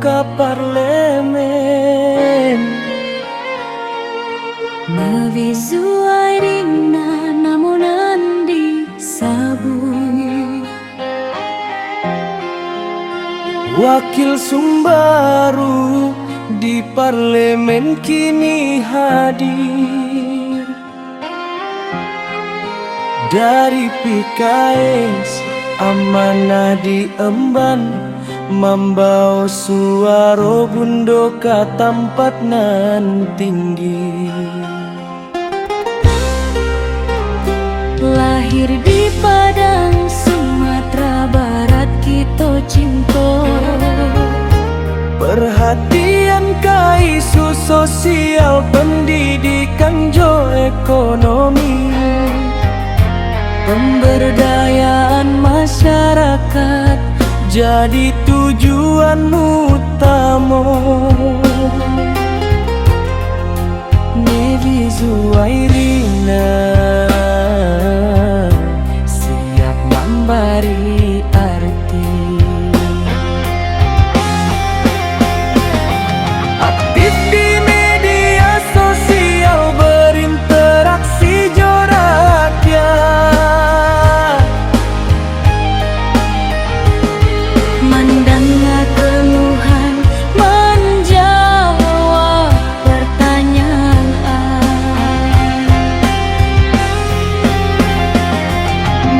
ka parlemen. Navisuairina namunan di sabun. Wakil Sumbaru di parlemen kini hadir. Dari PKS amanah diemban, membawa suara bundo ka tempat nan tinggi. Lahir di Padang, Sumatera Barat, kita cinta. Perhatian ka isu sosial, pendidikan jo ekonomi. Pemberdayaan masyarakat jadi tujuan utama. Nevi Zuwairina siap memberi arti. Aktif di media sosial, berinteraksi jo rakyat. Mendengar keluhan, menjawab pertanyaan.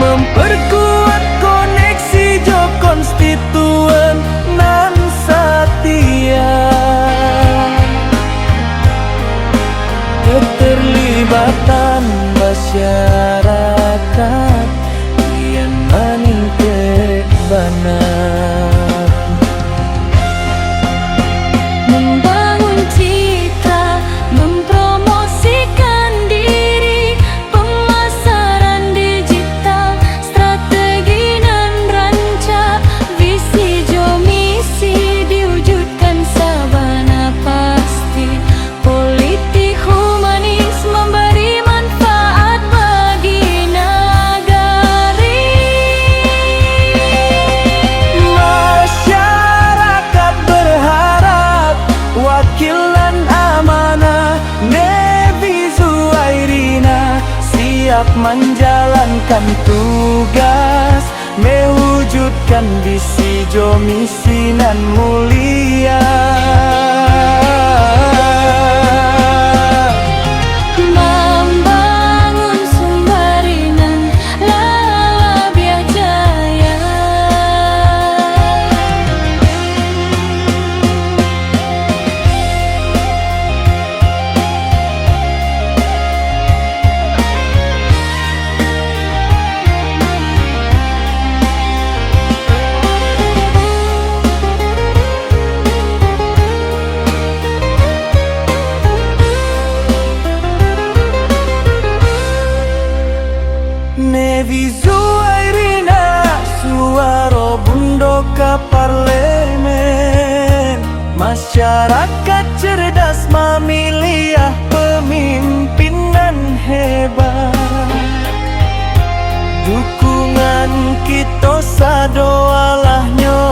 Memperkuat koneksi jo konstituen nan setia. Keterlibatan masyarakat kian meningkat benar. Membangun citra, mempromosikan diri, pemasaran digital, strategi dan ranca, visi jo misi diwujudkan sabana pasti. Politik humanis memberi manfaat bagi negari. Masyarakat berharap wakilan amanah Nevi Zuwairina siap menjalankan tugas, mewujudkan visi jo misi nan mulia. Membangun Sumbarinan Labia Jaya. Nevi Zuwairina suara bundo ka parlemen. Masyarakat cerdas memilih pemimpinan hebat. Dukungan kita sadoalah nyo